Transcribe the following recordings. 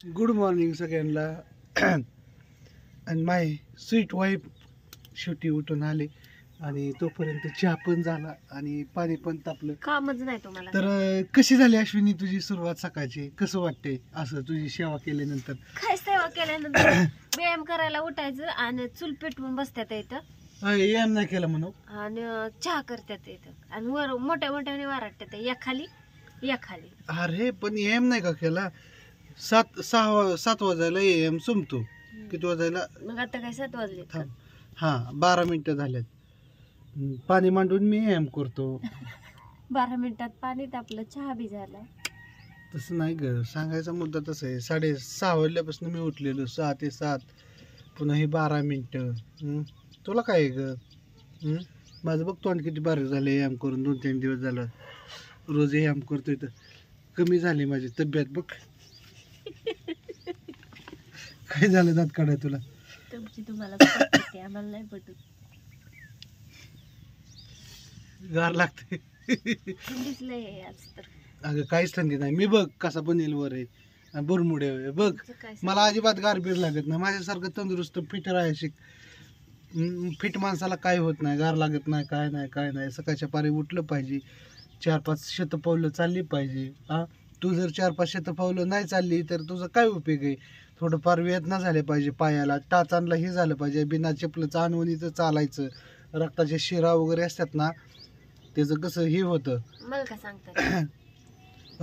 Good morning सगळ्यांना. आणि माय sweet wife शेवटी उठून आले आणि तोपर्यंत चहा पण झाला आणि पाणी पण तापलं. कामच नाही तुम्हाला. तर कशी झाली अश्विनी तुझी सुरुवात सकाळची? कसं वाटतंय असं तुझी सेवा केल्यानंतर? काय सेवा केल्यानंतर व्यायाम करायला उठायचं आणि चूल पेटवून बसतात इथं व्यायाम नाही केला म्हणून आणि चहा करतात इथं आणि वर मोठ्या मोठ्याने वारटतात या खाली या खाली. अरे पण व्यायाम नाही का केला? 7 वाजायला व्यायाम संपतो. किती वाजायला? मग आता काय 7 वाजले. हा 12 मिनिटं झाल्यात. पाणी मांडून मी व्यायाम करतो. 12 मिनिटात पाणी तापलं, चहा बी झाला. तसं नाही ग, सांगायचा मुद्दा तसा आहे. 6:30 वाजल्यापासून मी उठलेलो 6 ते 7, पुन्हा हे 12 मिनिटं. तुला काय आहे ग? माझं बघ तोंड किती बारीक झालं व्यायाम करून. 2-3 दिवस झालं रोज व्यायाम करतोय तर कमी झाली माझी तब्येत बघ. काय झालं दात काढाय तुला? तुमची तुम्हाला पटते, आम्हाला नाही पटत. गार लागते. दिसलंय आज तर. अगं काहीच थंडी नाही. मी बघ कसा बनेल वर आहे, बुरमुडे आहे बघ. मला अजिबात गारबीर लागत नाही. माझ्यासारखं तंदुरुस्त फिट राहायची फिट माणसाला काय होत नाही, गार लागत नाही, काय नाही. सकाळच्या पारी उठलं पाहिजे, 4-5 शतपावलं चालली पाहिजे. तू जर 4-5 शतपावलं नाही चालली तर तुझा काय उपयोग आहे? थोडंफार वेदना झाल्या पाहिजे, पायाला टाचांना हे झालं पाहिजे, बिना चपलं अनवणीचं चालायचं. रक्ताच्या शिरा वगैरे असतात ना, त्याचं कसं हे होतं, मला काय सांगता,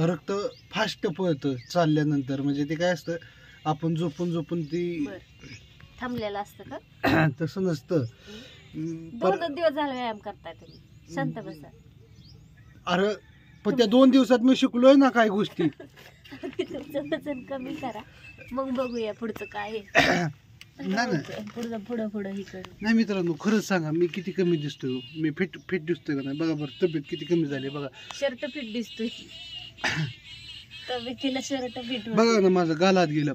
रक्त फास्ट पळतं चालल्यानंतर. म्हणजे ते काय असतं, आपण झोपून ती थांबलेलं असतं का? तसं नसतं. 2 दिवस झाले व्यायाम करताय तुम्ही, शांत बसा. अरे पण त्या 2 दिवसात मी शिकलोय ना काही गोष्टी. तुमचं वजन कमी करा, मग बघूया पुढचं काय पुढं ही करू. नाही मित्रांनो, खरंच सांगा, मी किती कमी दिसतोय? मी फिट दिसतोय का नाही बघा बरं. तब्येत किती कमी झाली बघा. शर्ट फिट दिसतोय. तब्येतीला शर्ट फिट बघा ना, माझं गालात गेलं.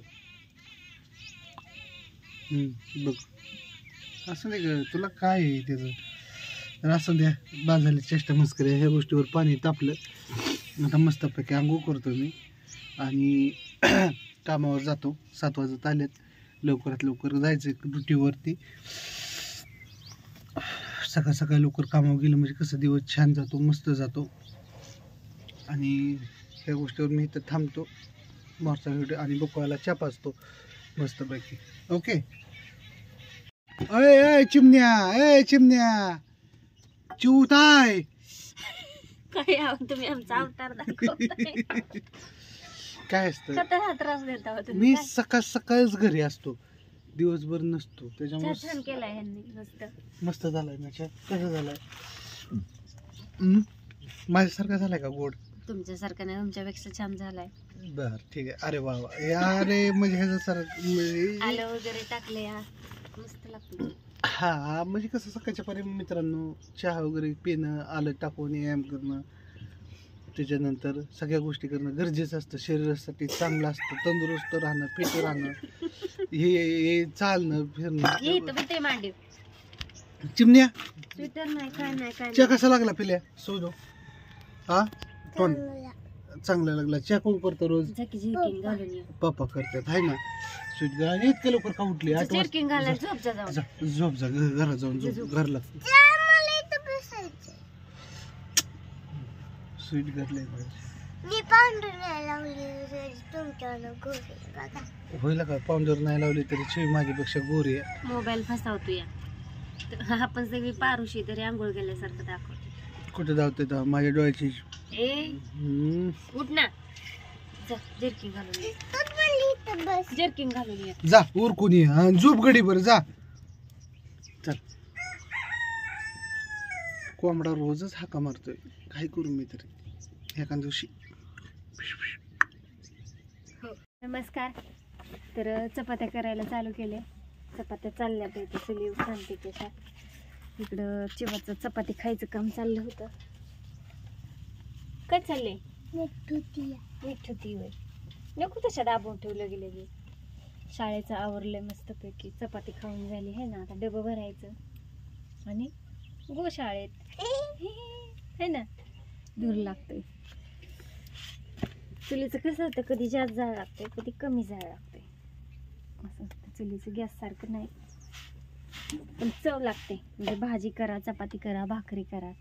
बघ असं नाही ग, तुला काय आहे त्याचं? तर असं द्या, बाद झाली चेष्टा मस्करी. ह्या गोष्टीवर पाणी तापलं. आता मस्तपैकी आंघोळ करतो मी आणि कामावर जातो. 7 वाजत आलेत. लवकरात लवकर जायचं ड्युटीवरती. सकाळ लवकर कामावर गेलं म्हणजे कसं दिवस छान जातो, मस्त जातो. आणि ह्या गोष्टीवर मी इथं थांबतो. मोरचा व्हिडिओ आणि बघायला चहा पाचतो मस्तपैकी. ओके. अय चिमण्या चिवताय काय तुम्ही आमचा अवतार दाखवताय. काय असतं, त्रास देता मी सकाळच घरी असतो, दिवसभर नसतो. त्याच्यामुळे छान केलाय ह्यांनी, मस्त झालाय ना चहा. कसं झालाय? माझ्यासारखा झालाय का गोड? तुमच्यासारखा नाही, तुमच्यापेक्षा छान झालाय. बर ठीक आहे. अरे वा अरे म्हणजे ह्याचं म्हणजे आलं वगैरे टाकले, मस्त लागतो. हा म्हणजे कसं सकाळच्या पारी मित्रांनो, चहा वगैरे पिणं, आलं टाकून व्यायाम करणं, त्याच्यानंतर सगळ्या गोष्टी करणं गरजेचं असतं. शरीरासाठी चांगलं असतं. तंदुरुस्त राहणं, फिट राहणं, हे चालणं फिरणं. चिमण्या स्वेटर नाही, काय चहा कसा लागला पिल्या? सोडो. चांगला लागला. चहा कोण करतो रोज? पप्पा करतात आहे ना. स्वीट गाणी इतक्या लवकर का उठली? 8 वाजता झोप जा घरात जाऊन झोप. घरला स्वीट घरला होईल का? पावडर नाही लावली तरी शिवी माझ्यापेक्षा गोरी आहे. मोबाईल फसावतो या. आपण सगळी पारुशी तरी आंघोळ गेल्यासारखं दाखवतो. कुठे धावते माझ्या डोळ्याची? उठ ना, जर्किंग घालून ये. जा उरकून ये, झोप गडीभर जा. चल. कोंबडा रोजच हाका मारतोय, काय करू मी तरी एखाद्या दिवशी. नमस्कार. तर चपात्या करायला चालू केले. चपात्या चालल्या पाहिजे चुलीवर शांतीच्या. इकडं चिवाचं चपाती खायचं काम चाललं होतं. काय चाललंय? नीट नको तशा दाबून ठेवलं गेले. शाळेचं आवरलंय मस्तपैकी. चपाती खाऊन झाली आहे ना, आता डबं भरायचं आणि गो शाळेत है ना. दूर लागतोय. चुलीचं कसं होतं, कधी जास्त जाळ लागतंय कधी कमी जाळ लागतंय असं असतं. चुलीचं गॅस सारखं नाही, पण चव लागते. म्हणजे भाजी करा, चपाती करा, भाकरी करा,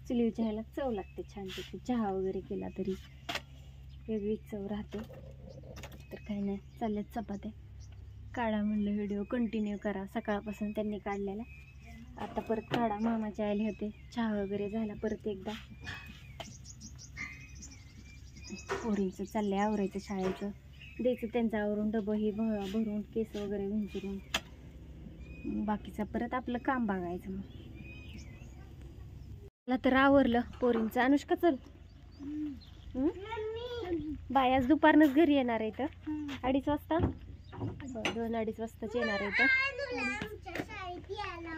चुलीच्या ह्याला चव लागते छानपैकी. चहा वगैरे केला तरी वेगळीच चव राहते. तर काही नाही, चालल्यात चपात्या. काढा म्हणलं व्हिडिओ कंटिन्यू करा, सकाळपासून त्यांनी काढलेला. आता परत काढा, मामाचे आले होते, चहा वगैरे झाला परत एकदा. पोरींचं चाललंय आवरायचं, शाळेचं द्यायचं त्यांचं आवरून, डबं ही भरून, केस वगैरे विंचरून, बाकीचं परत आपलं काम बघायचं. मग मला तर आवरलं पोरींचं. अनुष्का चल, बाय आज दुपारनंच घरी येणार आहे तर 2:30 वाजता, 2-2:30 वाजताच येणार आहे तर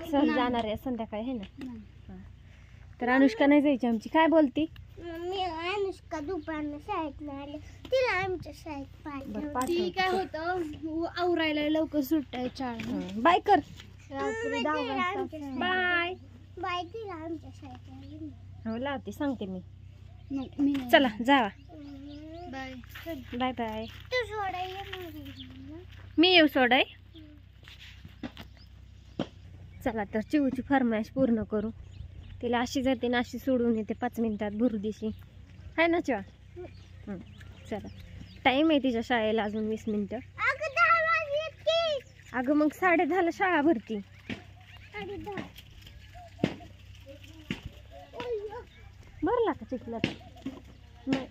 सहज जाणार आहे संध्याकाळी आहे ना. तर अनुष्का नाही जायची आमची. काय बोलती? अनुष्का दुपारनं शाळेत नाही आले, तिला आमच्या शाळेत पाठव. ती काय होतं, आवरायला लवकर सुटाय शाळा. बाय कर, बाय बाय. तिला आमच्या शाळेत आले. हो लावते, सांगते मी. मी चला जावा, बाय बाय बाय. तू सोडाय येणार आहे ना? मी येऊ सोडाय. चला तर चिवची फरमाईश पूर्ण करू. तिला अशी जाते ना अशी सोडून येते 5 मिनिटात भरू दिशी, आहे ना चिवा? चला, टाईम आहे तिच्या शाळेला अजून 20 मिनिटं. अगं 10 वाजलेत की. अगं मग 10:30 शाळा भरती. 10:30. भरला का चिखलात? नाही